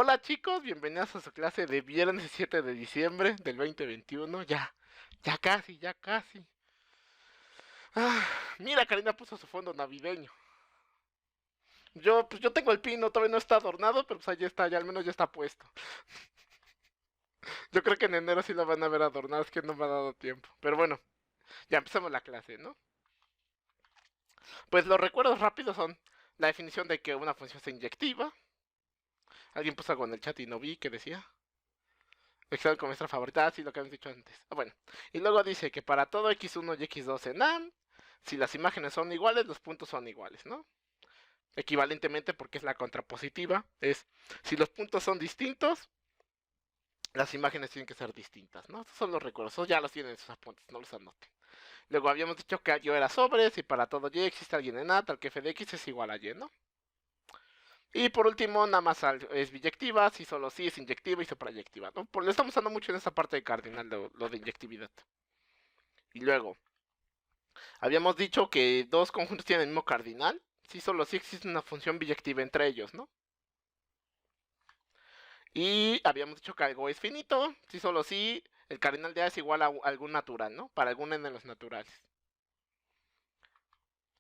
Hola chicos, bienvenidos a su clase de viernes 7 de diciembre del 2021. Ya casi, ya casi. Ah, mira, Karina puso su fondo navideño. Yo tengo el pino, todavía no está adornado, pero pues ahí está, ya al menos ya está puesto. Yo creo que en enero sí lo van a ver adornado, es que no me ha dado tiempo. Pero bueno, ya empezamos la clase, ¿no? Pues los recuerdos rápidos son la definición de que una función es inyectiva. Alguien puso algo en el chat y no vi que decía. Excel con nuestra favorita, sí, lo que habíamos dicho antes. Bueno, y luego dice que para todo x1 y x2 en A, si las imágenes son iguales, los puntos son iguales, ¿no? Equivalentemente, porque es la contrapositiva, es si los puntos son distintos, las imágenes tienen que ser distintas, ¿no? Estos son los recuerdos, ya los tienen en sus apuntes, no los anoten. Luego habíamos dicho que yo era sobre, si para todo y existe alguien en A, tal que f de x es igual a y, ¿no? Y por último, nada más es biyectiva, si solo sí es inyectiva y suprayectiva, ¿no? Lo estamos usando mucho en esta parte de cardinal, lo de inyectividad. Y luego, habíamos dicho que dos conjuntos tienen el mismo cardinal, si solo sí existe una función biyectiva entre ellos, ¿no? Y habíamos dicho que algo es finito, si solo sí el cardinal de A es igual a algún natural, ¿no? Para algún n de los naturales.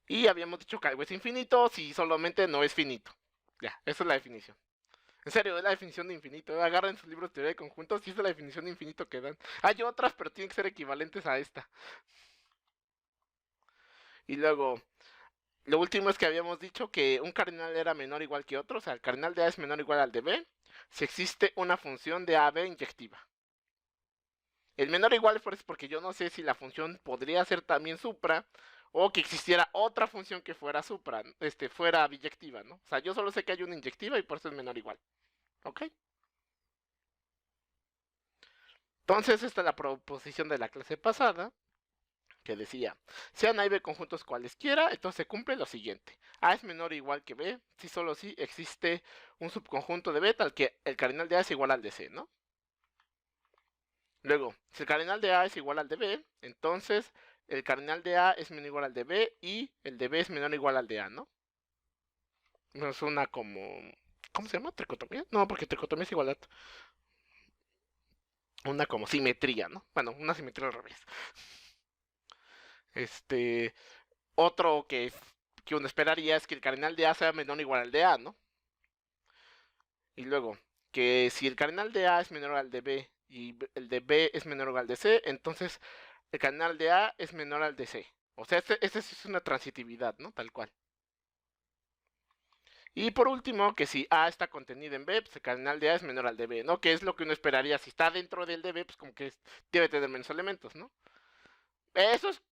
Y habíamos dicho que algo es infinito si solamente no es finito. Ya, esa es la definición. En serio, es la definición de infinito. Agarren sus libros de teoría de conjuntos y esa es la definición de infinito que dan. Hay otras, pero tienen que ser equivalentes a esta. Y luego, lo último es que habíamos dicho que un cardinal era menor o igual que otro. O sea, el cardinal de A es menor o igual al de B si existe una función de AB inyectiva. El menor o igual es porque yo no sé si la función podría ser también supra o que existiera otra función que fuera supra, fuera biyectiva, ¿no? O sea, yo solo sé que hay una inyectiva y por eso es menor o igual. ¿Ok? Entonces, esta es la proposición de la clase pasada, que decía, sean A y B conjuntos cualesquiera, entonces se cumple lo siguiente. A es menor o igual que B, si solo si existe un subconjunto de B tal que el cardinal de A es igual al de C, ¿no? Luego, si el cardinal de A es igual al de B, entonces el cardinal de A es menor o igual al de B y el de B es menor o igual al de A, ¿no? No es una como... ¿Cómo se llama? ¿Tricotomía? No, porque tricotomía es igualdad. Una como simetría, ¿no? Bueno, una simetría al revés. Este... Otro que uno esperaría es que el cardinal de A sea menor o igual al de A, ¿no? Y luego, que si el cardinal de A es menor al de B y el de B es menor o igual al de C, entonces el cardinal de A es menor al de C. O sea, esta es una transitividad, ¿no? Tal cual. Y por último, que si A está contenido en B, pues el cardinal de A es menor al de B, ¿no? Que es lo que uno esperaría. Si está dentro del de B, pues como que debe tener menos elementos, ¿no? Eso es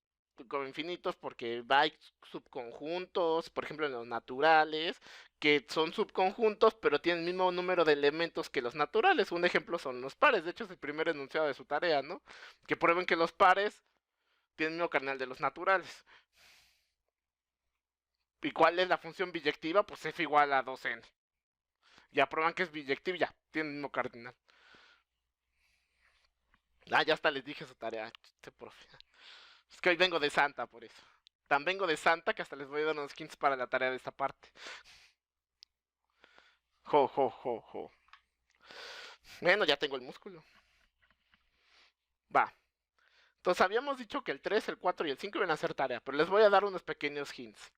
como infinitos porque hay subconjuntos, por ejemplo en los naturales, que son subconjuntos pero tienen el mismo número de elementos que los naturales. Un ejemplo son los pares, de hecho es el primer enunciado de su tarea, ¿no? Que prueben que los pares tienen el mismo cardinal de los naturales. ¿Y cuál es la función biyectiva? Pues f igual a 2n. Ya prueban que es biyectiva, ya, tiene el mismo cardinal. Ah, ya hasta les dije su tarea, profe. Es que hoy vengo de Santa por eso. Tan vengo de Santa que hasta les voy a dar unos skins para la tarea de esta parte. Jo, jo, jo, jo. Bueno, ya tengo el músculo. Va. Entonces habíamos dicho que el 3, el 4 y el 5 iban a hacer tarea, pero les voy a dar unos pequeños hints.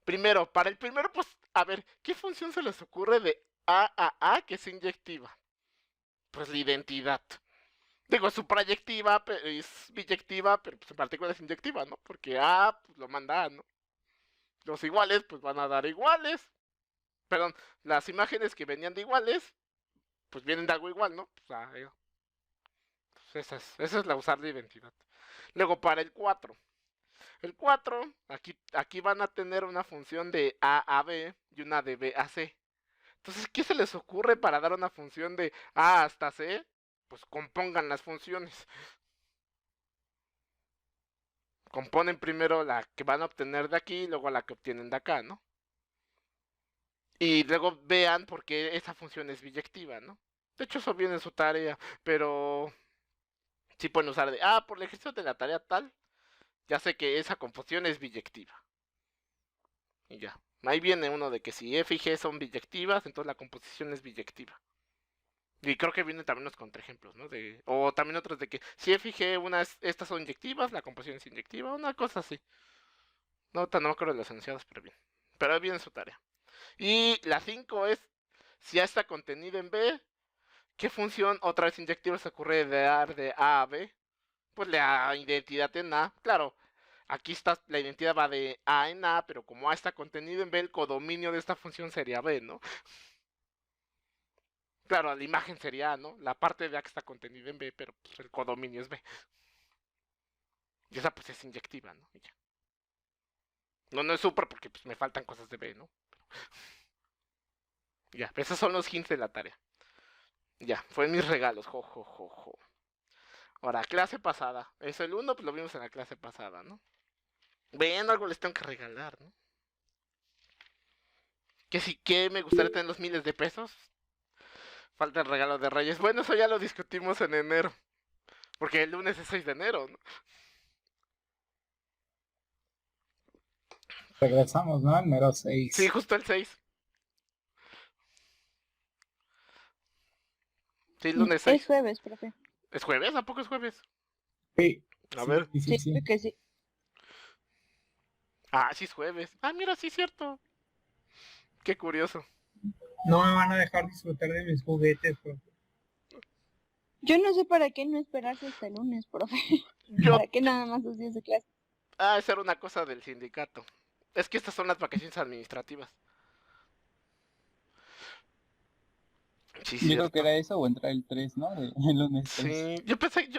Primero, para el primero, pues, a ver, ¿qué función se les ocurre de A que es inyectiva? Pues la identidad. Digo, es suprayectiva, es biyectiva, pero pues en particular es inyectiva, ¿no? Porque A, pues lo manda A, ¿no? Los iguales, pues van a dar iguales. Perdón, las imágenes que venían de iguales, pues vienen de algo igual, ¿no? Pues esa es la usar de identidad. Luego para el 4. El 4, aquí van a tener una función de A a B y una de B a C. Entonces, ¿qué se les ocurre para dar una función de A hasta C? Pues compongan las funciones. Componen primero la que van a obtener de aquí y luego la que obtienen de acá, ¿no? Y luego vean por qué esa función es biyectiva, ¿no? De hecho, eso viene en su tarea, pero sí pueden usar de, por el ejercicio de la tarea tal, ya sé que esa composición es biyectiva. Y ya. Ahí viene uno de que si F y G son biyectivas, entonces la composición es biyectiva. Y creo que vienen también los contraejemplos, ¿no? O también otros de que si fijé estas son inyectivas, la composición es inyectiva, una cosa así. No me acuerdo de los enunciados, pero bien. Pero viene su tarea. Y la 5 es, si ya está contenido en B, ¿qué función otra vez inyectiva se ocurre de dar de A a B? Pues la identidad en A. Claro, aquí está, la identidad va de A en A, pero como A está contenido en B, el codominio de esta función sería B, ¿no? Claro, la imagen sería A, ¿no? La parte de A que está contenida en B, pero pues, el codominio es B. Y esa pues es inyectiva, ¿no? Y ya. No es super porque pues me faltan cosas de B, ¿no? Ya, esos son los hints de la tarea. Ya, fueron mis regalos, jo. Ahora, clase pasada. Eso el 1, pues lo vimos en la clase pasada, ¿no? Ven, algo les tengo que regalar, ¿no? Que me gustaría tener los miles de pesos. Falta el regalo de Reyes. Bueno, eso ya lo discutimos en enero. Porque el lunes es 6 de enero, ¿no? Regresamos, ¿no? Al mero Sí, 6. justo el 6. Sí, lunes Es 6. jueves, profe. ¿Es jueves? ¿A poco es jueves? Sí, A ver. Sí, creo que sí. Ah, sí es jueves. Ah, mira, sí es cierto. Qué curioso. No me van a dejar disfrutar de mis juguetes, profe. Yo no sé para qué no esperarse hasta el lunes, profe. Yo. ¿Para qué nada más 2 días de clase? Ah, esa era una cosa del sindicato. Es que estas son las vacaciones administrativas. Sí, Yo creo que cierto. era eso o entrar el 3, ¿no? El lunes 3. Sí, yo pensé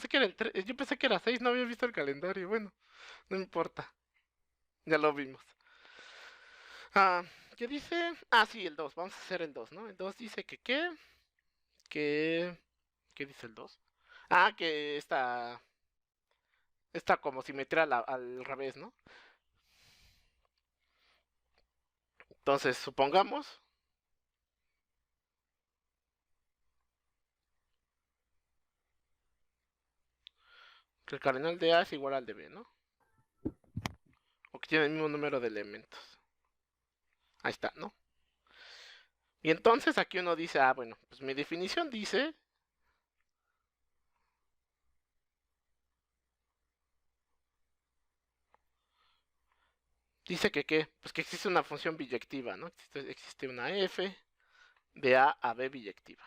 que era el 3, yo pensé que era 6, no había visto el calendario. Bueno, no importa. Ya lo vimos. Ah, ¿qué dice? Ah, sí, el 2. Vamos a hacer el 2, ¿no? El 2 dice que qué. Que. ¿Qué dice el 2? Ah, que esta como simetría al revés, ¿no? Entonces, supongamos que el cardinal de A es igual al de B, ¿no? O que tiene el mismo número de elementos. Ahí está, ¿no? Y entonces aquí uno dice, ah, bueno, pues mi definición dice que ¿qué? Pues que existe una función biyectiva, ¿no? Existe una f de A a B biyectiva.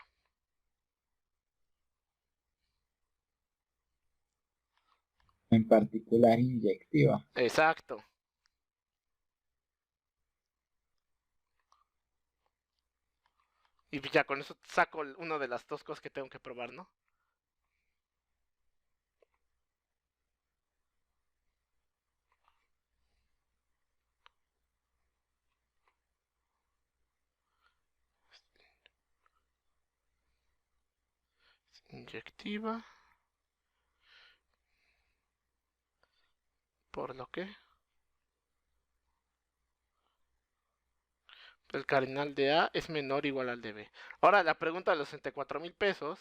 en particular inyectiva. Exacto. Y ya con eso saco una de las dos cosas que tengo que probar, ¿no? Inyectiva. Por lo que el cardinal de A es menor o igual al de B. Ahora la pregunta de los 64,000 pesos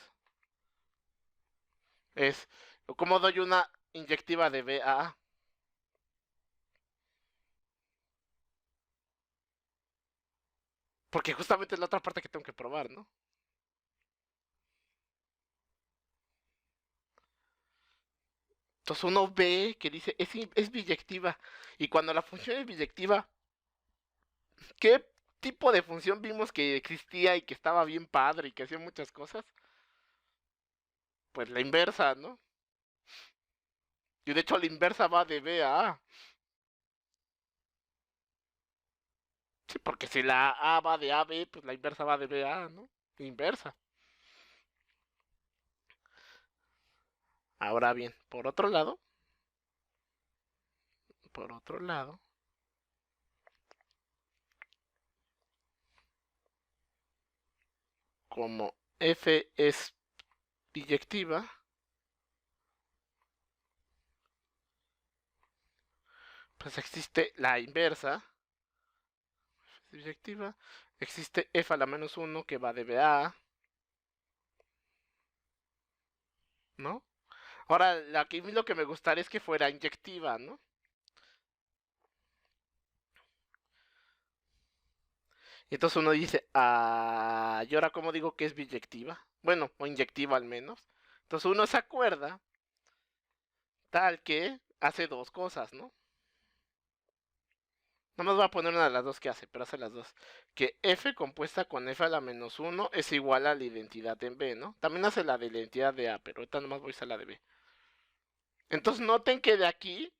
es, ¿cómo doy una inyectiva de B a A? Porque justamente es la otra parte que tengo que probar, ¿no? Entonces uno ve que dice, es biyectiva. Y cuando la función es biyectiva, ¿qué tipo de función vimos que existía y que estaba bien padre y que hacía muchas cosas? Pues la inversa, ¿no? Y de hecho la inversa va de B a A. Sí, porque si la A va de A a B, pues la inversa va de B a A, ¿no? Inversa. Ahora bien, por otro lado, como F es biyectiva, pues existe la inversa, es biyectiva, existe F a la menos 1 que va de B a A, ¿no? Ahora, aquí lo que me gustaría es que fuera inyectiva, ¿no? Y entonces uno dice, ¿y ahora cómo digo que es biyectiva? Bueno, o inyectiva al menos. Entonces uno se acuerda tal que hace dos cosas, ¿no? No más voy a poner una de las dos que hace, pero hace las dos. Que f compuesta con f a la menos 1 es igual a la identidad en B, ¿no? También hace la de la identidad de A, pero ahorita nomás voy a usar la de B. Entonces noten que de aquí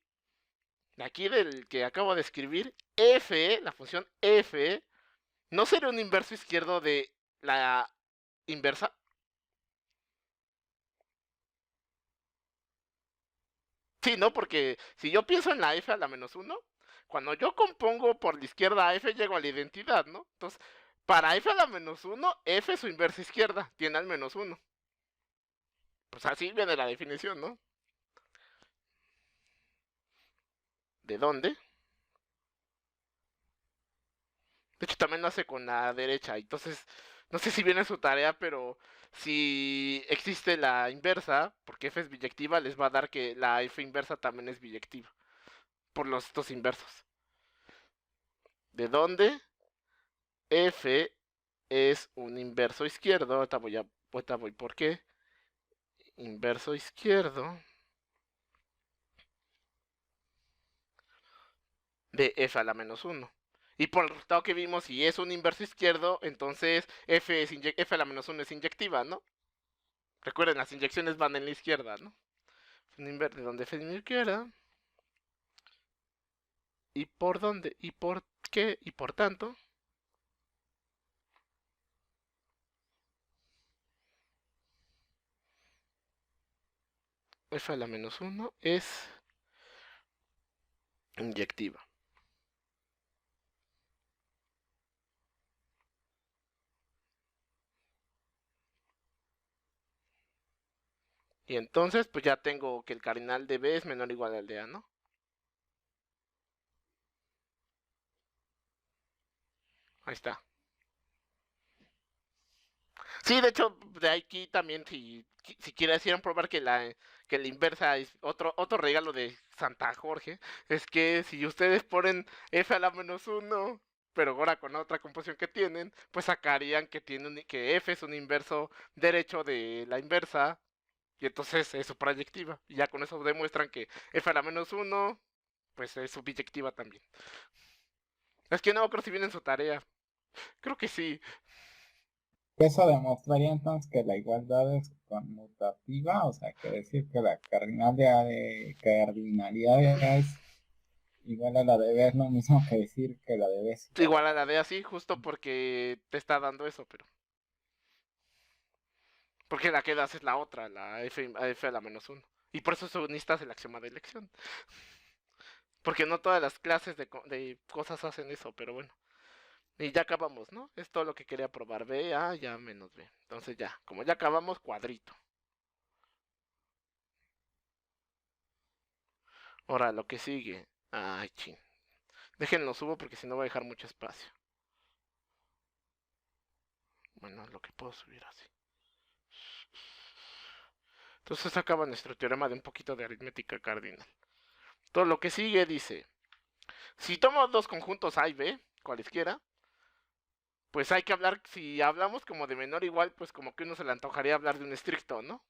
del que acabo de escribir, f, la función f, ¿no sería un inverso izquierdo de la inversa? Sí, ¿no? Porque si yo pienso en la f a la menos 1, cuando yo compongo por la izquierda a f, llego a la identidad, ¿no? Entonces, para f a la menos 1, f es su inversa izquierda, tiene al menos 1. Pues así viene la definición, ¿no? ¿De dónde? De hecho, también lo hace con la derecha. Entonces, no sé si viene su tarea, pero si existe la inversa, porque f es biyectiva, les va a dar que la f inversa también es biyectiva. Por los dos inversos. ¿De dónde? F es un inverso izquierdo. Ahorita voy por qué. Inverso izquierdo de f a la menos 1. Y por el resultado que vimos, si es un inverso izquierdo, entonces f a la menos 1 es inyectiva, ¿no? Recuerden, las inyecciones van en la izquierda, ¿no? De donde f es en la izquierda. ¿Y por dónde? ¿Y por qué? Y por tanto, f a la menos 1 es inyectiva. Y entonces, pues ya tengo que el cardinal de B es menor o igual al de A, ¿no? Ahí está. Sí, de hecho, de aquí también, si quisieran probar que la inversa es otro regalo de Santa Jorge, es que si ustedes ponen f a la menos 1, pero ahora con otra composición que tienen, pues sacarían que f es un inverso derecho de la inversa, y entonces es su proyectiva. Y ya con eso demuestran que f a la menos 1, pues es su biyectiva también. Es que no creo si viene en su tarea. Creo que sí. Eso demostraría entonces que la igualdad es conmutativa, o sea, que decir que la cardinalidad de A es igual a la de B es lo mismo que decir que la de B es igual a Igual a la la de así, justo porque te está dando eso, pero... Porque la que das es la otra, la f a la menos 1. Y por eso necesitas el axioma de elección. Porque no todas las clases de cosas hacen eso, pero bueno. Y ya acabamos, ¿no? Es todo lo que quería probar. B, A, ya menos B. Entonces ya, como ya acabamos, cuadrito. Ahora, lo que sigue. Ay, chin. Déjenlo subo porque si no va a dejar mucho espacio. Bueno, lo que puedo subir así. Entonces acaba nuestro teorema de un poquito de aritmética cardinal. Todo lo que sigue dice, si tomo dos conjuntos A y B, cualesquiera, pues hay que hablar, si hablamos como de menor igual, pues como que uno se le antojaría hablar de un estricto, ¿no?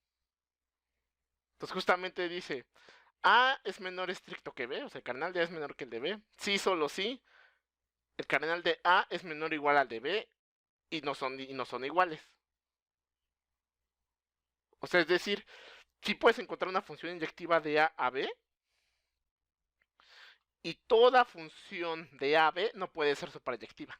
Entonces justamente dice, A es menor estricto que B, o sea, el cardinal de A es menor que el de B. Sí, solo sí, el cardinal de A es menor o igual al de B y no son iguales. O sea, es decir, si puedes encontrar una función inyectiva de A a B, y toda función de A a B no puede ser superyectiva.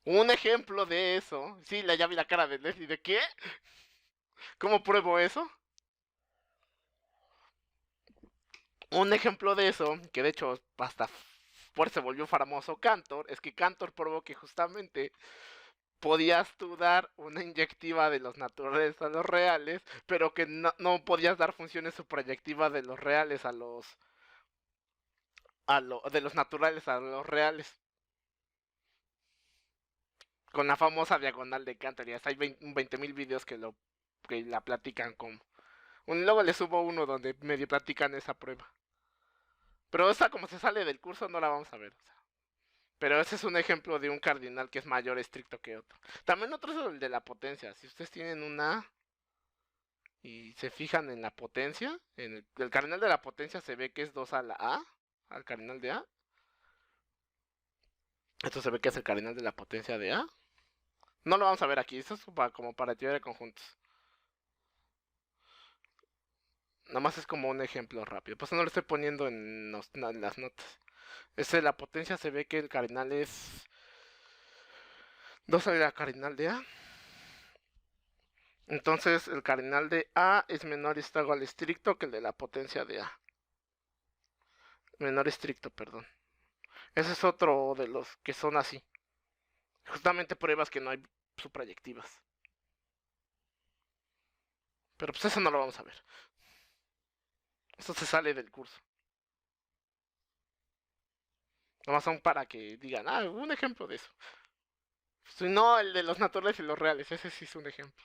Un ejemplo de eso, sí, ya vi la cara de Leslie, ¿de qué? ¿Cómo pruebo eso? Un ejemplo de eso, que de hecho hasta por se volvió famoso Cantor, es que Cantor probó que justamente podías tú dar una inyectiva de los naturales a los reales, pero que no podías dar funciones superyectivas de los reales de los naturales a los reales. Con la famosa diagonal de Cantor, ya hay 20.000 videos que la platican como. Luego le subo uno donde medio platican esa prueba. Pero esta como se sale del curso no la vamos a ver. O sea. Pero ese es un ejemplo de un cardinal que es mayor estricto que otro. También otro es el de la potencia. Si ustedes tienen una y se fijan en la potencia, en el cardinal de la potencia se ve que es 2 a la A, al cardinal de A. Esto se ve que es el cardinal de la potencia de A. No lo vamos a ver aquí, esto es como para teoría de conjuntos. Nada más es como un ejemplo rápido. Por eso no lo estoy poniendo en las notas. La potencia se ve que el cardinal es 2 a la cardinal de A. Entonces el cardinal de A es menor igual estricto que el de la potencia de A. Menor estricto, perdón. Ese es otro de los que son así. Justamente pruebas que no hay suprayectivas. Pero pues eso no lo vamos a ver. Eso se sale del curso. Nomás son para que digan, un ejemplo de eso. Si no, el de los naturales y los reales, ese sí es un ejemplo.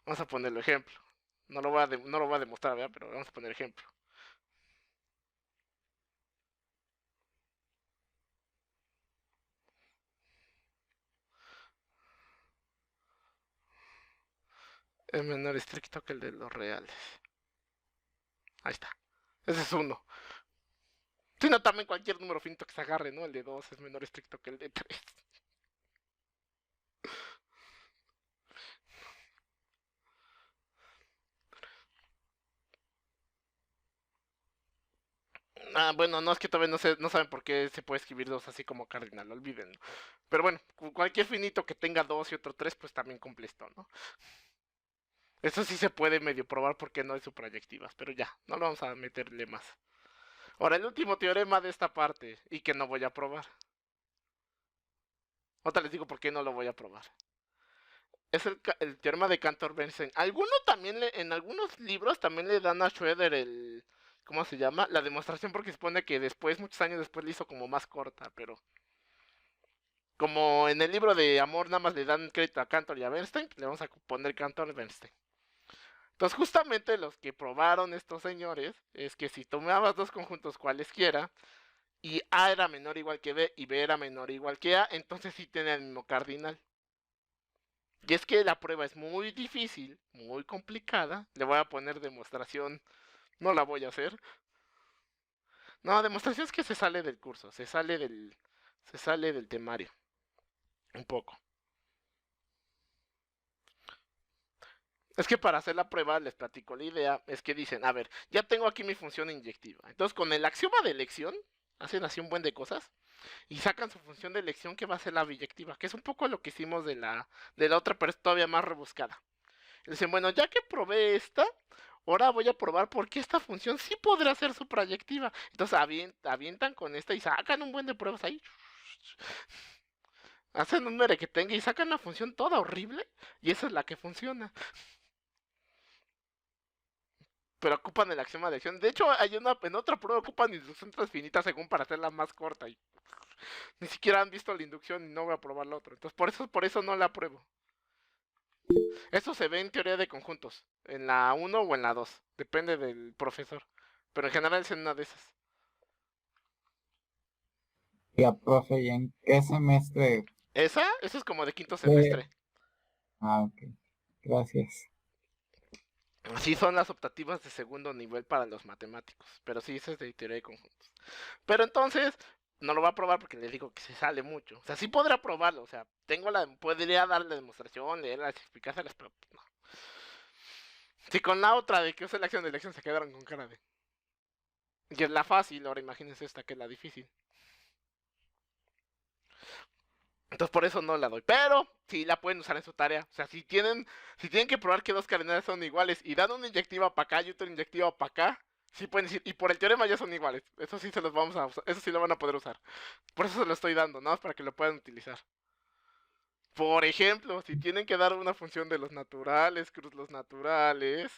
Vamos a ponerlo ejemplo. No lo voy a demostrar, ¿verdad? Pero vamos a poner ejemplo. Es menor estricto que el de los reales. Ahí está. Ese es uno. Si no, también cualquier número finito que se agarre, ¿no? El de 2 es menor estricto que el de 3. Bueno, no es que todavía no saben por qué se puede escribir 2 así como cardinal, olvídenlo. Pero bueno, cualquier finito que tenga 2 y otro 3, pues también cumple esto, ¿no? Eso sí se puede medio probar porque no hay suprayectivas, pero ya, no lo vamos a meterle más. Ahora, el último teorema de esta parte, y que no voy a probar. Otra les digo por qué no lo voy a probar. Es el teorema de Cantor-Bernstein. En algunos libros también le dan a Schroeder ¿cómo se llama? La demostración, porque se supone que después, muchos años después, le hizo como más corta, pero como en el libro de Amor nada más le dan crédito a Cantor y a Bernstein, le vamos a poner Cantor-Bernstein. Entonces justamente los que probaron estos señores es que si tomabas dos conjuntos cualesquiera y A era menor o igual que B y B era menor o igual que A, entonces sí tiene el mismo cardinal. Y es que la prueba es muy difícil, muy complicada. Le voy a poner demostración, no la voy a hacer. No, demostración es que se sale del curso, se sale del temario. Un poco. Es que para hacer la prueba, les platico la idea, es que dicen, a ver, ya tengo aquí mi función inyectiva. Entonces con el axioma de elección, hacen así un buen de cosas, y sacan su función de elección que va a ser la biyectiva, que es un poco lo que hicimos de la otra, pero es todavía más rebuscada. Y dicen, bueno, ya que probé esta, ahora voy a probar por qué esta función sí podrá ser suprayectiva. Entonces avientan con esta y sacan un buen de pruebas ahí. Hacen un mere que tenga y sacan la función toda horrible, y esa es la que funciona. Pero ocupan el axioma de elección. De hecho, en otra prueba ocupan inducción transfinita según para hacerla más corta. Y ni siquiera han visto la inducción y no voy a probar la otra. Entonces, por eso no la pruebo. Eso se ve en teoría de conjuntos. En la 1 o en la 2. Depende del profesor. Pero en general es en una de esas. Ya, profe, ¿y en qué semestre? Eso es como de quinto semestre. Ok. Gracias. Sí son las optativas de segundo nivel para los matemáticos. Pero sí, eso es de teoría de conjuntos. Pero entonces, no lo va a probar porque le digo que se sale mucho. O sea, sí podrá probarlo. O sea, podría dar la demostración, leerlas, explicárselas, pero no. Si con la otra de que usa la acción de elección se quedaron con cara de... Y es la fácil, ahora imagínense esta que es la difícil. Entonces por eso no la doy. Pero sí la pueden usar en su tarea. O sea, si tienen que probar que dos cardinales son iguales y dan una inyectiva para acá y otra inyectiva para acá, sí pueden decir, y por el teorema ya son iguales. Eso sí se los vamos a usar, eso sí lo van a poder usar. Por eso se lo estoy dando, nada más para que lo puedan utilizar. Por ejemplo, si tienen que dar una función de los naturales, cruz los naturales,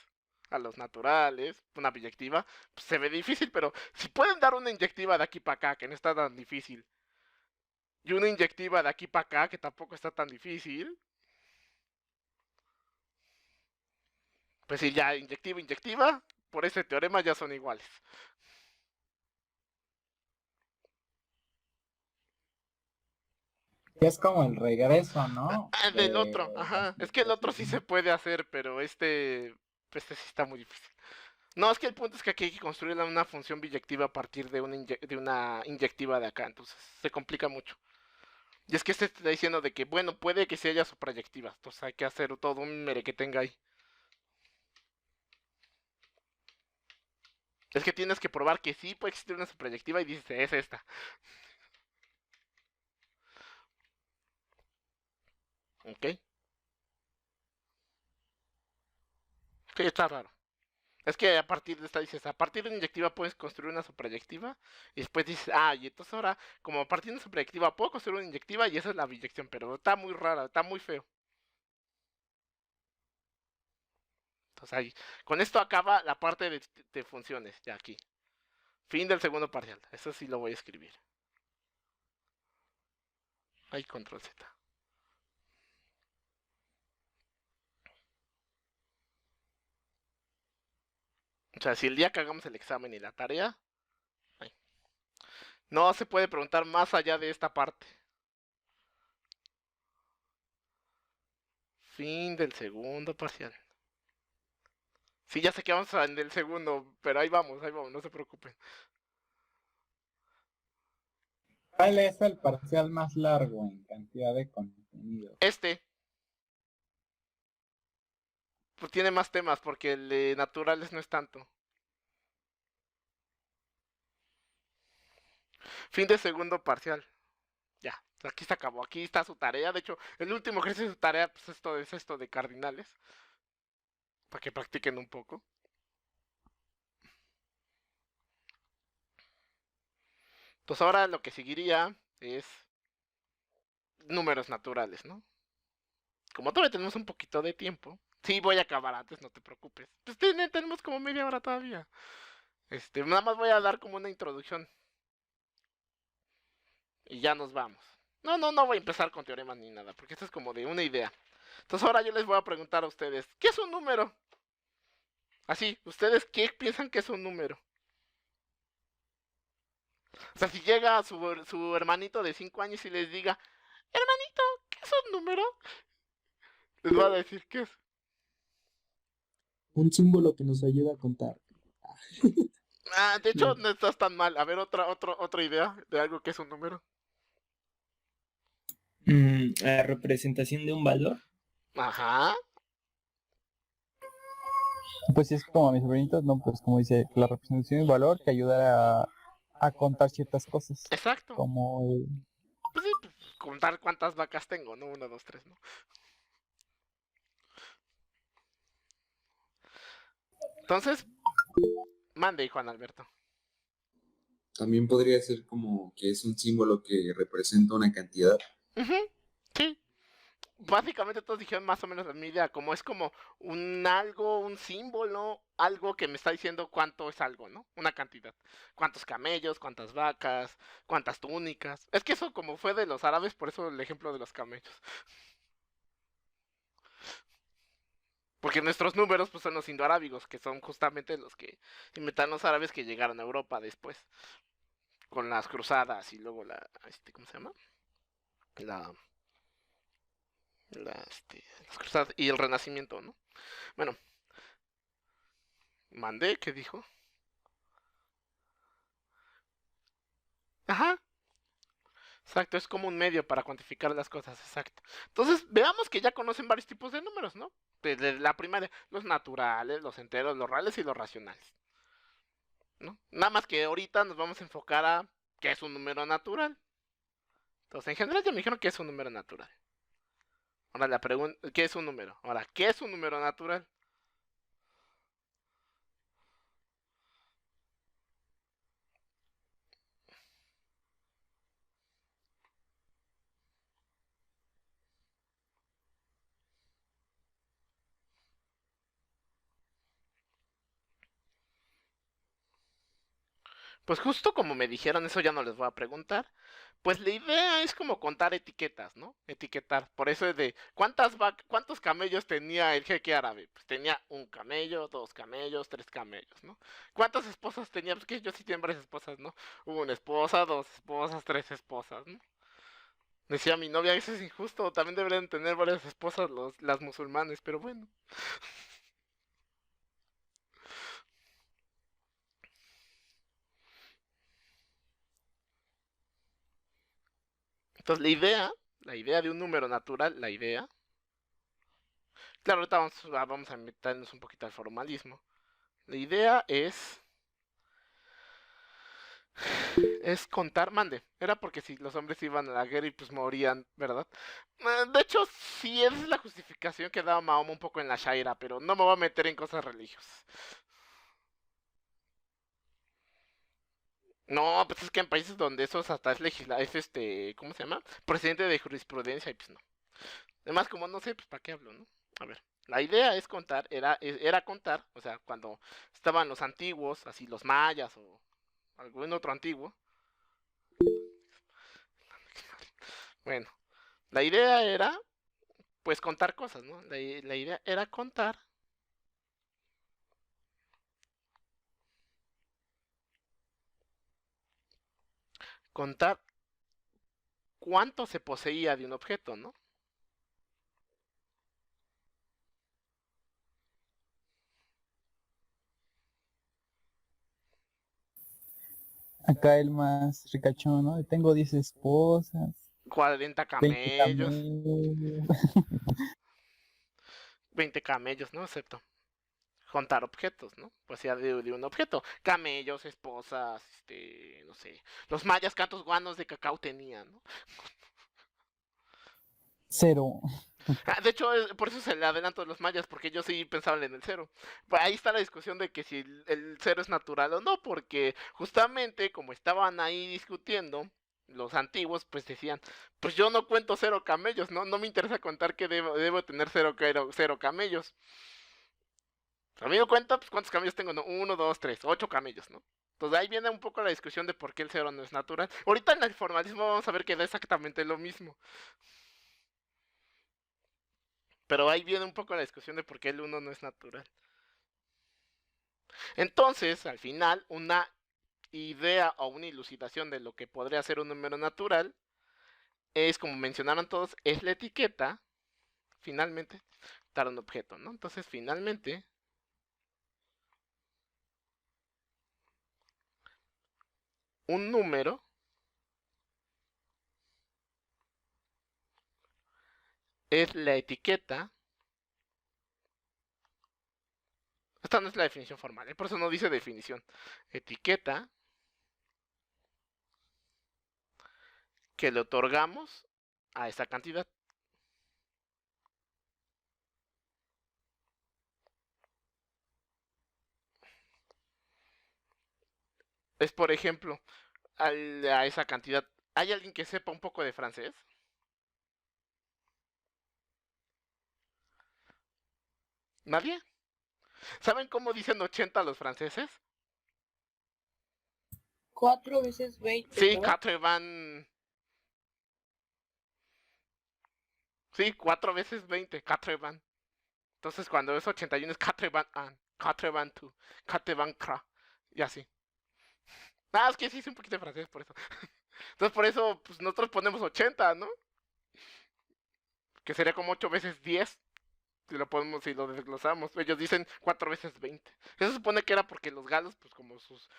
a los naturales, una biyectiva, pues se ve difícil, pero si pueden dar una inyectiva de aquí para acá, que no está tan difícil, y una inyectiva de aquí para acá, que tampoco está tan difícil, pues si ya inyectiva, por ese teorema ya son iguales. es como el regreso, ¿no? Del otro, ajá. Es que el otro sí se puede hacer, pero este sí está muy difícil. No, es que el punto es que aquí hay que construir una función biyectiva a partir de una inyectiva de acá, entonces se complica mucho. Y es que este está diciendo de que, bueno, puede que se haya suprayectivas, entonces hay que hacer todo un merequetenga ahí. Es que tienes que probar que sí puede existir una suprayectiva y dices, es esta. ¿Ok? Sí, está raro. Es que a partir de esta dices, a partir de una inyectiva puedes construir una suprayectiva. Y después dices, y entonces ahora, como a partir de una suprayectiva puedo construir una inyectiva y esa es la biyección. Pero está muy rara, está muy feo. Entonces ahí, con esto acaba la parte de funciones, ya aquí. Fin del segundo parcial. Eso sí lo voy a escribir. Ahí, control Z. O sea, si el día que hagamos el examen y la tarea, no se puede preguntar más allá de esta parte. Fin del segundo parcial. Sí, ya sé que vamos en el segundo, pero ahí vamos, no se preocupen. ¿Cuál es el parcial más largo en cantidad de contenido? Pues tiene más temas, porque el de naturales no es tanto. Fin de segundo parcial. Ya, aquí se acabó, aquí está su tarea. De hecho, el último ejercicio de su tarea pues es esto de cardinales. Para que practiquen un poco. Pues ahora lo que seguiría es números naturales, ¿no? Como todavía tenemos un poquito de tiempo. Sí, voy a acabar antes, no te preocupes. Pues tenemos como media hora todavía. Nada más voy a dar como una introducción. Y ya nos vamos. No voy a empezar con teoremas ni nada, porque esto es como de una idea. Entonces ahora yo les voy a preguntar a ustedes, ¿qué es un número? Así, ¿ustedes qué piensan que es un número? O sea, si llega su hermanito de 5 años y les diga, hermanito, ¿qué es un número? Les va a decir, ¿qué es? Un símbolo que nos ayuda a contar. De hecho, no estás tan mal. A ver, otra idea de algo que es un número. La representación de un valor. Ajá. Pues es como mis sobrinitos, ¿no? Pues como dice, la representación de valor que ayuda a contar ciertas cosas. Exacto. Como Pues sí, pues, contar cuántas vacas tengo, ¿no? 1, 2, 3, ¿no? Entonces, mande, Juan Alberto. También podría ser como que es un símbolo que representa una cantidad. Sí. Básicamente todos dijeron más o menos la misma idea, como es como un símbolo, algo que me está diciendo cuánto es algo, ¿no? Una cantidad. Cuántos camellos, cuántas vacas, cuántas túnicas. Es que eso como fue de los árabes, por eso el ejemplo de los camellos. Porque nuestros números pues son los indoarábigos, que son justamente los que inventaron los árabes que llegaron a Europa después. Con las cruzadas y luego ¿cómo se llama? Las cruzadas y el renacimiento, ¿no? Bueno. Mandé, ¿qué dijo? Ajá. Exacto, es como un medio para cuantificar las cosas, exacto. Entonces, veamos que ya conocen varios tipos de números, ¿no? Desde la primaria, los naturales, los enteros, los reales y los racionales. ¿No? Nada más que ahorita nos vamos a enfocar a qué es un número natural. Entonces, en general ya me dijeron que es un número natural. Ahora la pregunta, ¿qué es un número? Ahora, ¿qué es un número natural? Pues justo como me dijeron, eso ya no les voy a preguntar. Pues la idea es como contar etiquetas, ¿no? Etiquetar. Por eso es de ¿cuántos camellos tenía el jeque árabe? Pues tenía un camello, 2 camellos, 3 camellos, ¿no? ¿Cuántas esposas tenía? Pues que ellos sí tienen varias esposas, ¿no? Una esposa, 2 esposas, 3 esposas, ¿no? Decía mi novia, eso es injusto, también deberían tener varias esposas las musulmanes, pero bueno. Entonces la idea de un número natural, la idea. Claro, ahorita vamos a meternos un poquito al formalismo. La idea es contar, mande. Era porque si los hombres iban a la guerra y pues morían, ¿verdad? De hecho, sí es la justificación que daba Mahoma un poco en la Shaira, pero no me voy a meter en cosas religiosas. No, pues es que en países donde eso hasta es ¿cómo se llama? Presidente de jurisprudencia y pues no. Además, como no sé, pues para qué hablo, ¿no? A ver, la idea es contar, era contar, o sea, cuando estaban los antiguos, así los mayas o algún otro antiguo. Bueno, la idea era, pues, contar cosas, ¿no? La idea era contar cuánto se poseía de un objeto, ¿no? Acá el más ricachón, ¿no? Tengo 10 esposas, 40 20 camellos, camellos. 20 camellos, ¿no? Excepto contar objetos, ¿no? Pues ya de un objeto. Camellos, esposas, no sé. Los mayas, ¿cuántos guanos de cacao tenían, no? 0. De hecho, por eso se le adelanto a los mayas, porque ellos sí pensaban en el cero. Pues ahí está la discusión de que si el cero es natural o no, porque justamente como estaban ahí discutiendo, los antiguos pues decían, pues yo no cuento 0 camellos, ¿no? No me interesa contar que debo tener 0 camellos. A mí me cuenta, pues cuántos camellos tengo, ¿no? 1, 2, 3, 8 camellos, ¿no? Entonces ahí viene un poco la discusión de por qué el cero no es natural. Ahorita en el formalismo vamos a ver que da exactamente lo mismo. Pero ahí viene un poco la discusión de por qué el 1 no es natural. Entonces, al final, una idea o una ilucidación de lo que podría ser un número natural es, como mencionaron todos, es la etiqueta, finalmente, dar un objeto, ¿no? Entonces, finalmente, un número es la etiqueta. Esta no es la definición formal, por eso no dice definición. Etiqueta que le otorgamos a esa cantidad. Es, por ejemplo, a esa cantidad. ¿Hay alguien que sepa un poco de francés? ¿Nadie? ¿Saben cómo dicen 80 los franceses? 4 veces 20. Sí, ¿no? 4 van. Sí, 4 veces 20, 4 van. Entonces cuando es 81 es 4 van an, 4 van tu, 4 van cra. Y así. Ah, es que sí hice un poquito de francés por eso. Entonces por eso pues nosotros ponemos 80, ¿no? Que sería como 8 veces 10. Si lo desglosamos. Ellos dicen 4 veces 20. Eso se supone que era porque los galos, pues como sus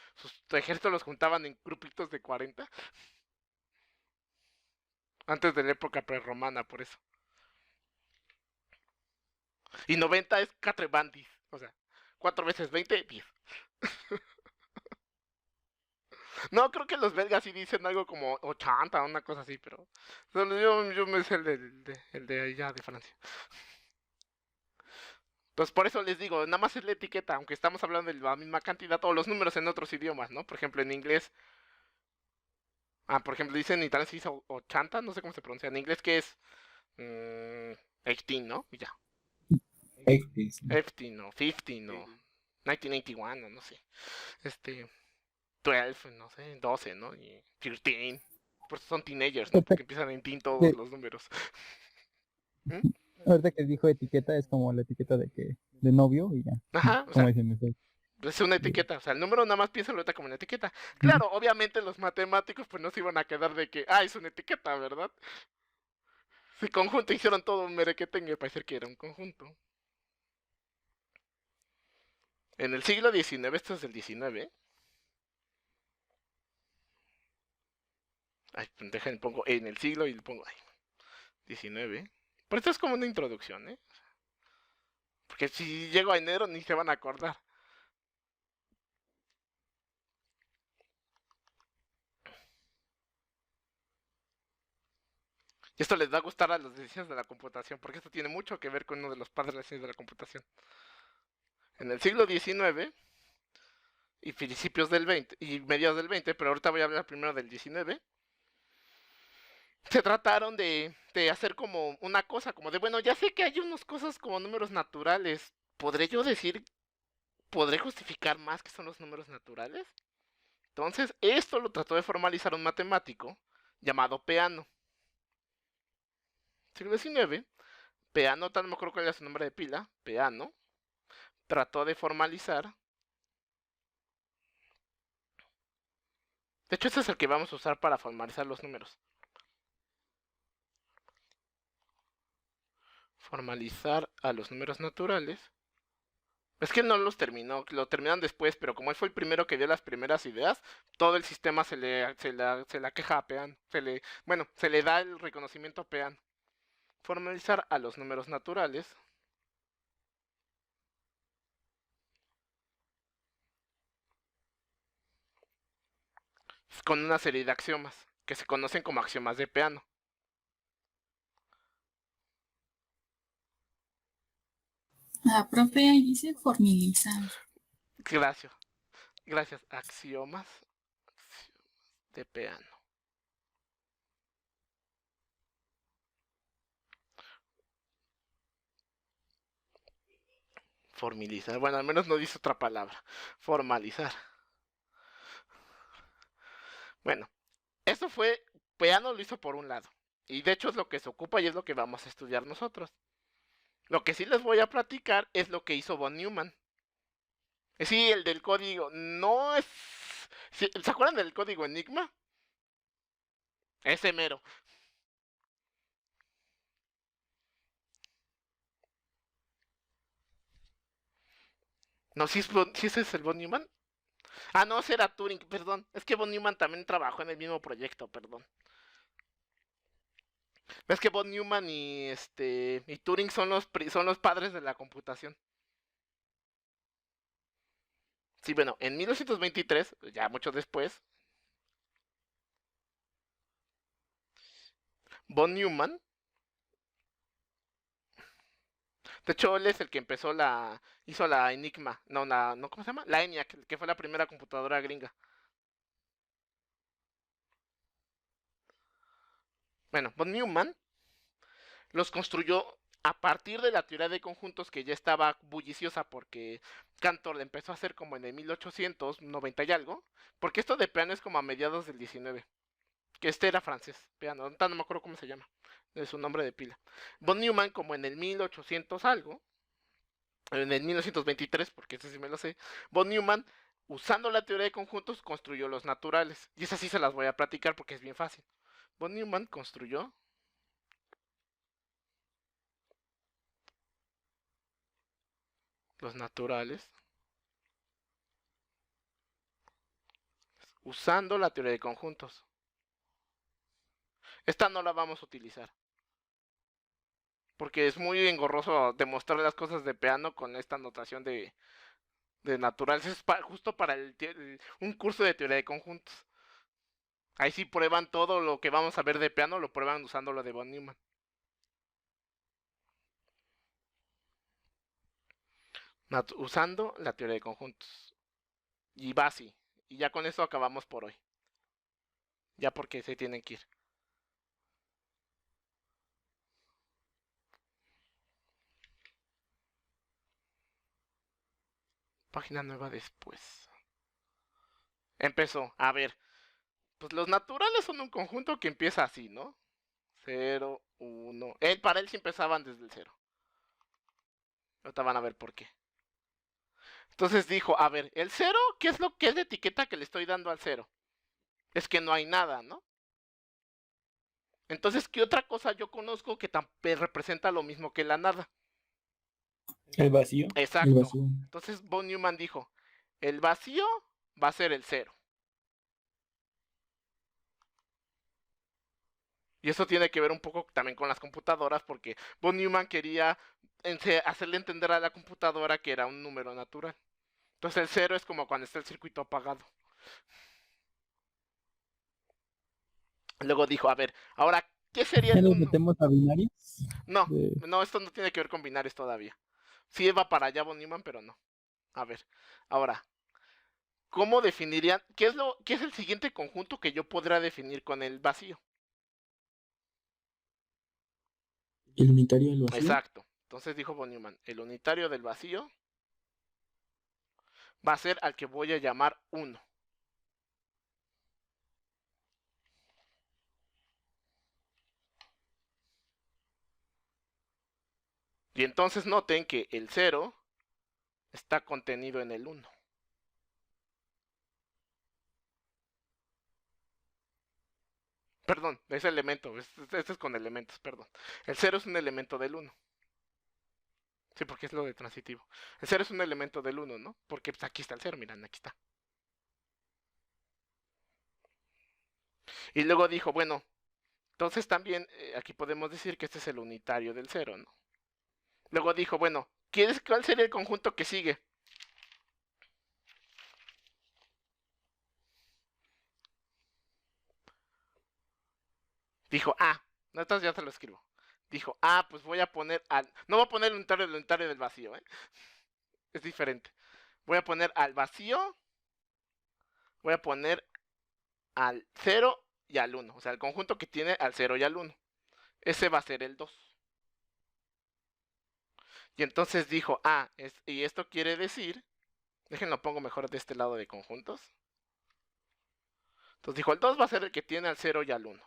ejércitos los juntaban en grupitos de 40. Antes de la época prerromana, por eso. Y 90 es 4 bandis. O sea, 4 veces 20, 10. No, creo que los belgas sí dicen algo como 80, una cosa así, pero yo me sé el de allá de Francia. Entonces, por eso les digo, nada más es la etiqueta, aunque estamos hablando de la misma cantidad, o los números en otros idiomas, ¿no? Por ejemplo, en inglés. Por ejemplo, dicen en italiano se dice 80, no sé cómo se pronuncia. En inglés, ¿qué es? 18, ¿no? Y ya. 80. 15 o 15 o 1981, no sé. 12, no sé, 12, ¿no? Y 13. Por eso son teenagers, ¿no? Porque empiezan en teen todos los números. Ahorita que dijo etiqueta es como la etiqueta de novio y ya. Ajá, o Como sea, dicen ustedes. es una etiqueta, o sea, el número nada más piénsalo ahorita como una etiqueta. Claro, obviamente los matemáticos pues no se iban a quedar de que, es una etiqueta, ¿verdad? Si conjunto hicieron todo un merequetengue para decir que era un conjunto. En el siglo XIX, esto es del 19. Ay, déjenme pongo en el siglo y le pongo 19. Pero esto es como una introducción, ¿eh? Porque si llego a enero ni se van a acordar. Y esto les va a gustar a los de ciencias de la computación, porque esto tiene mucho que ver con uno de los padres de las ciencias de la computación. En el siglo XIX y principios del 20 y mediados del 20, pero ahorita voy a hablar primero del 19, se trataron de hacer como una cosa, como de, bueno, ya sé que hay unas cosas como números naturales, ¿podré yo decir, podré justificar más que son los números naturales? Entonces, esto lo trató de formalizar un matemático llamado Peano. Siglo XIX, Peano, tal no me acuerdo cuál era su nombre de pila, Peano, trató de formalizar. De hecho, este es el que vamos a usar para formalizar los números. Formalizar a los números naturales. Es que no los terminó, lo terminan después, pero como él fue el primero que dio las primeras ideas, todo el sistema se la queja a Peano. Se le da el reconocimiento a Peano. Formalizar a los números naturales. Con una serie de axiomas, que se conocen como axiomas de Peano. Profe, ahí dice formalizar. Gracias. Gracias. Axiomas de Peano. Formalizar. Bueno, al menos no dice otra palabra. Formalizar. Bueno, eso fue, Peano lo hizo por un lado. Y de hecho es lo que se ocupa y es lo que vamos a estudiar nosotros. Lo que sí les voy a platicar es lo que hizo von Neumann. Sí, el del código. No es... ¿Se acuerdan del código Enigma? Ese mero. No, si ese es el von Neumann. Ah, no, ese era Turing, perdón. Es que von Neumann también trabajó en el mismo proyecto, perdón. Ves que von Neumann y Turing son los padres de la computación. Sí, bueno, en 1923, ya mucho después, von Neumann, de hecho él es el que hizo la Enigma, no, ¿cómo se llama? La ENIAC, que fue la primera computadora gringa. Bueno, von Neumann los construyó a partir de la teoría de conjuntos que ya estaba bulliciosa porque Cantor la empezó a hacer como en el 1890 y algo, porque esto de Peano es como a mediados del 19, que este era francés, Peano, no me acuerdo cómo se llama, es su nombre de pila. Von Neumann como en el 1800 algo, en el 1923, porque ese sí me lo sé, von Neumann, usando la teoría de conjuntos, construyó los naturales, y esas sí se las voy a platicar porque es bien fácil. Von Neumann construyó los naturales usando la teoría de conjuntos. Esta no la vamos a utilizar, porque es muy engorroso demostrar las cosas de Peano con esta notación de naturales. Es justo para un curso de teoría de conjuntos. Ahí sí prueban todo lo que vamos a ver de Peano, lo prueban usando lo de von Neumann. Usando la teoría de conjuntos. Y va así. Y ya con eso acabamos por hoy. Ya porque se tienen que ir. Página nueva después. Empezó. A ver. Pues los naturales son un conjunto que empieza así, ¿no? 0, 1. Para él sí empezaban desde el 0. Ahorita van a ver por qué. Entonces dijo, a ver, el 0, ¿qué es la etiqueta que le estoy dando al 0? Es que no hay nada, ¿no? Entonces, ¿qué otra cosa yo conozco que también representa lo mismo que la nada? El vacío. Exacto. El vacío. Entonces von Neumann dijo, el vacío va a ser el 0. Y eso tiene que ver un poco también con las computadoras, porque von Neumann quería hacerle entender a la computadora que era un número natural. Entonces el 0 es como cuando está el circuito apagado. Luego dijo, a ver, ahora, ¿qué sería ¿Ya el nos 1? metemos a binarios? No, De- no, esto no tiene que ver con binarios todavía. Sí va para allá von Neumann, pero no. A ver, ahora, ¿cómo definirían? ¿Qué es el siguiente conjunto que yo podría definir con el vacío? El unitario del vacío. Exacto. Entonces dijo von Neumann, el unitario del vacío va a ser al que voy a llamar 1. Y entonces noten que el 0 está contenido en el 1. Perdón, es elemento, este es con elementos, perdón. El 0 es un elemento del 1. Sí, porque es lo de transitivo. El 0 es un elemento del 1, ¿no? Porque pues, aquí está el 0, miren, aquí está. Y luego dijo, bueno, entonces también aquí podemos decir que este es el unitario del 0, ¿no? Luego dijo, bueno, ¿cuál sería el conjunto que sigue? Dijo, no, entonces ya te lo escribo. Dijo, pues voy a poner no voy a poner el unitario del vacío, ¿eh? Es diferente. Voy a poner al vacío, voy a poner al 0 y al 1. O sea, el conjunto que tiene al 0 y al 1. Ese va a ser el 2. Y entonces dijo, y esto quiere decir, déjenlo pongo mejor de este lado de conjuntos. Entonces dijo, el 2 va a ser el que tiene al 0 y al 1.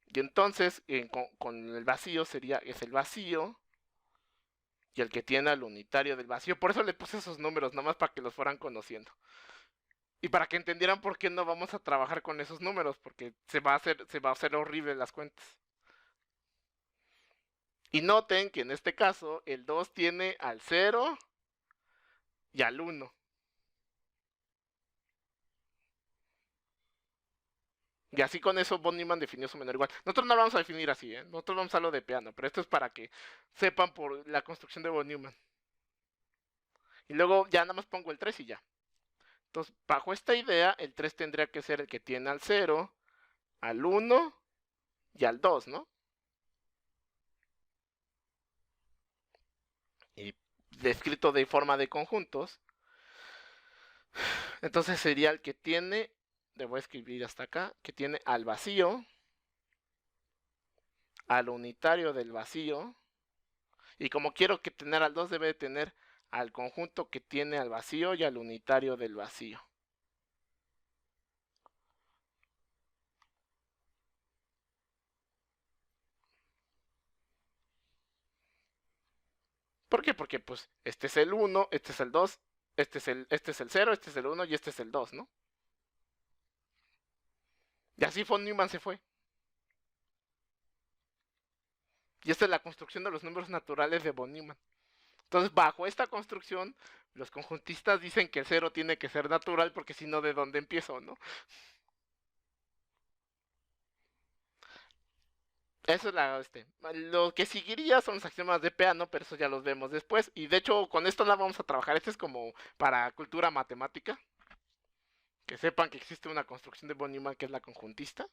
Y entonces, con el vacío es el vacío y el que tiene al unitario del vacío. Por eso le puse esos números, nomás para que los fueran conociendo. Y para que entendieran por qué no vamos a trabajar con esos números, porque se va a hacer horrible las cuentas. Y noten que en este caso, el 2 tiene al 0 y al 1. Y así con eso von Neumann definió su menor igual. Nosotros no lo vamos a definir así, ¿eh? Nosotros vamos a lo de Peano, pero esto es para que sepan por la construcción de von Neumann. Y luego ya nada más pongo el 3 y ya. Entonces, bajo esta idea, el 3 tendría que ser el que tiene al 0, al 1 y al 2, ¿no? Y descrito de forma de conjuntos. Entonces sería el que tiene, le voy a escribir hasta acá, que tiene al vacío, al unitario del vacío, y como quiero que tener al 2, debe de tener al conjunto que tiene al vacío y al unitario del vacío. ¿Por qué? Porque pues este es el 1, este es el 2, este es el 0, este es el 1 y este es el 2, ¿no? Y así von Neumann se fue. Y esta es la construcción de los números naturales de von Neumann. Entonces, bajo esta construcción, los conjuntistas dicen que el 0 tiene que ser natural, porque si no, ¿de dónde empiezo, no? Eso es lo que seguiría son los axiomas de Peano, pero eso ya los vemos después. Y de hecho, con esto la vamos a trabajar. Este es como para cultura matemática. Que sepan que existe una construcción de von Neumann que es la conjuntista.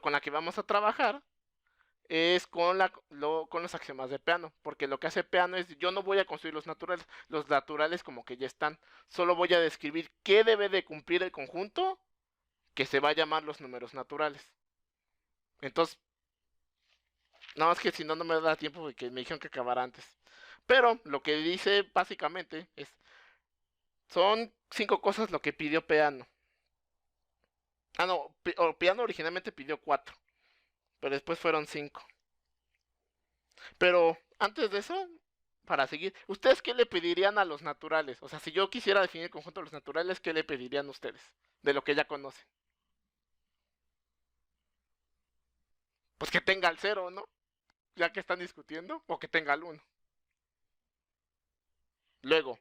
Con la que vamos a trabajar es con los axiomas de Peano, porque lo que hace Peano es, yo no voy a construir los naturales como que ya están, solo voy a describir qué debe de cumplir el conjunto que se va a llamar los números naturales. Entonces, nada más que si no, no me da tiempo porque me dijeron que acabara antes. Pero lo que dice básicamente son 5 cosas lo que pidió Peano. No, Peano originalmente pidió 4. Pero después fueron 5. Pero antes de eso, para seguir, ¿ustedes qué le pedirían a los naturales? O sea, si yo quisiera definir el conjunto de los naturales, ¿qué le pedirían ustedes? De lo que ya conocen. Pues que tenga el 0, ¿no? Ya que están discutiendo, o que tenga el 1. Luego,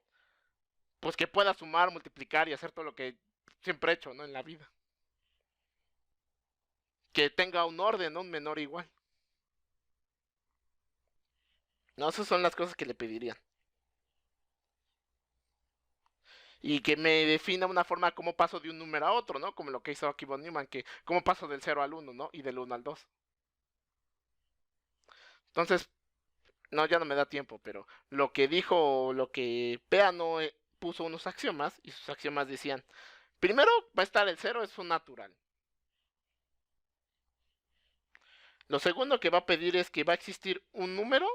pues que pueda sumar, multiplicar y hacer todo lo que siempre he hecho, ¿no? En la vida. Que tenga un orden, ¿no? Un menor igual. No, esas son las cosas que le pedirían. Y que me defina una forma cómo paso de un número a otro, ¿no? Como lo que hizo aquí von Neumann, que cómo paso del 0 al 1, ¿no? Y del 1 al 2. Entonces, no, ya no me da tiempo, pero lo que dijo, lo que Peano puso unos axiomas, y sus axiomas decían, primero va a estar el 0, es un natural. Lo segundo que va a pedir es que va a existir un número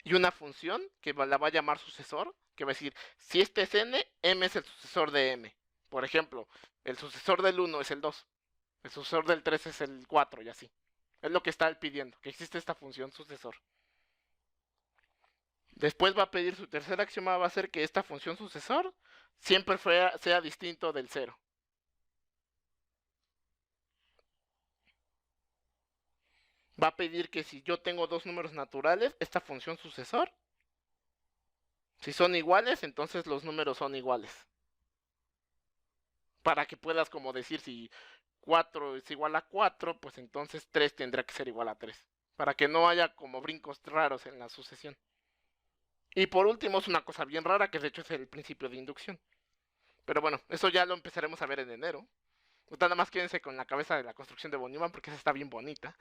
y una función que la va a llamar sucesor, que va a decir, si este es n, m es el sucesor de m. Por ejemplo, el sucesor del 1 es el 2, el sucesor del 3 es el 4 y así. Es lo que está él pidiendo, que existe esta función sucesor. Después va a pedir su tercer axioma, va a ser que esta función sucesor siempre sea distinto del 0. Va a pedir que si yo tengo dos números naturales, esta función sucesor, si son iguales, entonces los números son iguales. Para que puedas como decir si 4 es igual a 4, pues entonces 3 tendrá que ser igual a 3. Para que no haya como brincos raros en la sucesión. Y por último es una cosa bien rara, que de hecho es el principio de inducción. Pero bueno, eso ya lo empezaremos a ver en enero. Nada más quédense con la cabeza de la construcción de von Neumann porque esa está bien bonita.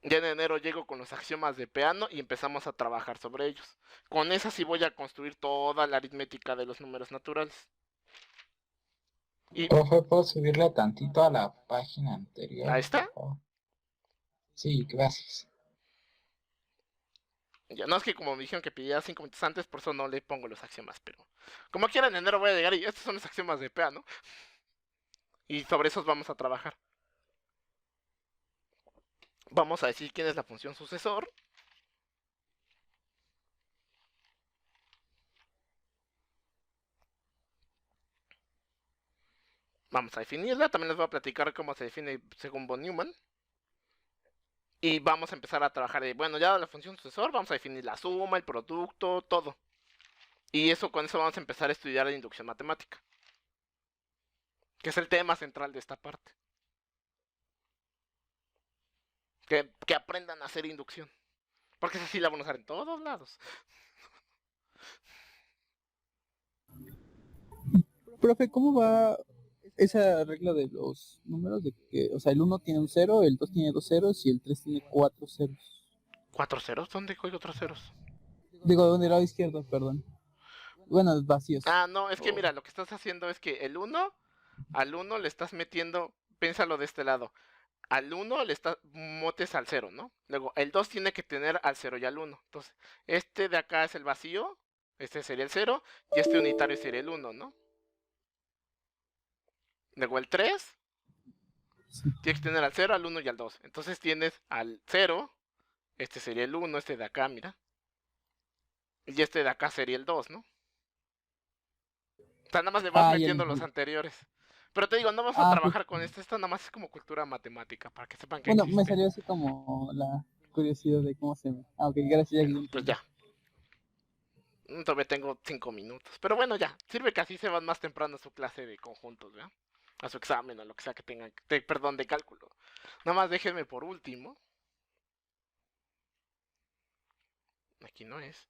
Ya en enero llego con los axiomas de Peano y empezamos a trabajar sobre ellos. Con esa sí voy a construir toda la aritmética de los números naturales. Y Profe, ¿puedo subirle tantito a la página anterior? ahí está. Por favor? Sí, gracias. Ya no es que como me dijeron que pidiera 5 minutos antes, por eso no le pongo los axiomas, pero como quiera en enero voy a llegar y estos son los axiomas de Peano. Y sobre esos vamos a trabajar. Vamos a decir quién es la función sucesor. Vamos a definirla. También les voy a platicar cómo se define según von Neumann. Y vamos a empezar a trabajar de, bueno, ya la función sucesor, vamos a definir la suma, el producto, todo. Y eso con eso vamos a empezar a estudiar la inducción matemática. Que es el tema central de esta parte. Que aprendan a hacer inducción. Porque esa sí la van a usar en todos lados. Profe, ¿cómo va esa regla de los números? De que, o sea, el 1 tiene un 0, el 2 tiene 2 ceros y el 3 tiene 4 ceros. ¿4 ceros? ¿Dónde hay otros ceros? Digo, del lado izquierdo, perdón. Bueno, vacíos. Ah, no, es que mira, lo que estás haciendo es que el 1, al 1 le estás metiendo, piénsalo de este lado. Al 1 le estás motes al 0, ¿no? Luego, el 2 tiene que tener al 0 y al 1. Entonces, este de acá es el vacío, este sería el 0, y este unitario sería el 1, ¿no? Luego el 3 tiene que tener al 0, al 1 y al 2. Entonces tienes al 0, este sería el 1, este de acá, mira. Y este de acá sería el 2, ¿no? O sea, nada más le vas metiendo los anteriores. Pero te digo, no vamos a trabajar con esto nada más es como cultura matemática, para que sepan que bueno, existe. me salió así como la curiosidad de cómo se ve. Ah, ok, gracias. Bueno, pues ya. Todavía tengo 5 minutos. Pero bueno, ya. Sirve que así se van más temprano a su clase de conjuntos, ¿verdad? A su examen o lo que sea que tengan. Perdón, de cálculo. Nada más déjenme por último. Aquí no es.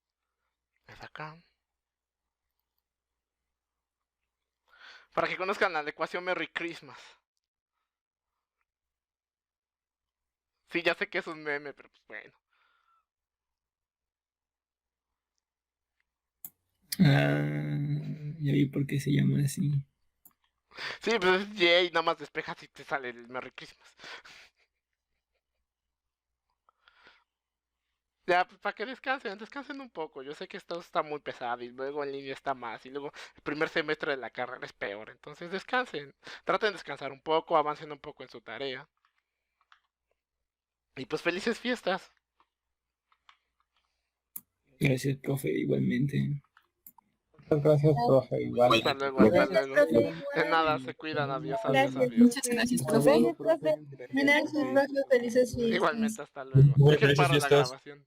Es acá. Para que conozcan la ecuación Merry Christmas. Sí, ya sé que es un meme, pero pues bueno. Ya vi por qué se llama así. Sí, pues es J, nada más despejas y te sale el Merry Christmas. Ya, pues para que descansen un poco. Yo sé que esto está muy pesado y luego en línea está más. Y luego el primer semestre de la carrera es peor. Entonces descansen. Traten de descansar un poco, avancen un poco en su tarea. Y pues felices fiestas. Gracias, profe, igualmente. Gracias, profe. Igual. Hasta luego, hasta Gracias, luego. profe. De nada, se cuidan, adiós, adiós, Gracias. adiós. Muchas gracias, profe. Gracias, profe. Gracias, profe. Felices fiestas. Igualmente, hasta luego. Muchas Dejen gracias, para la fiestas. grabación.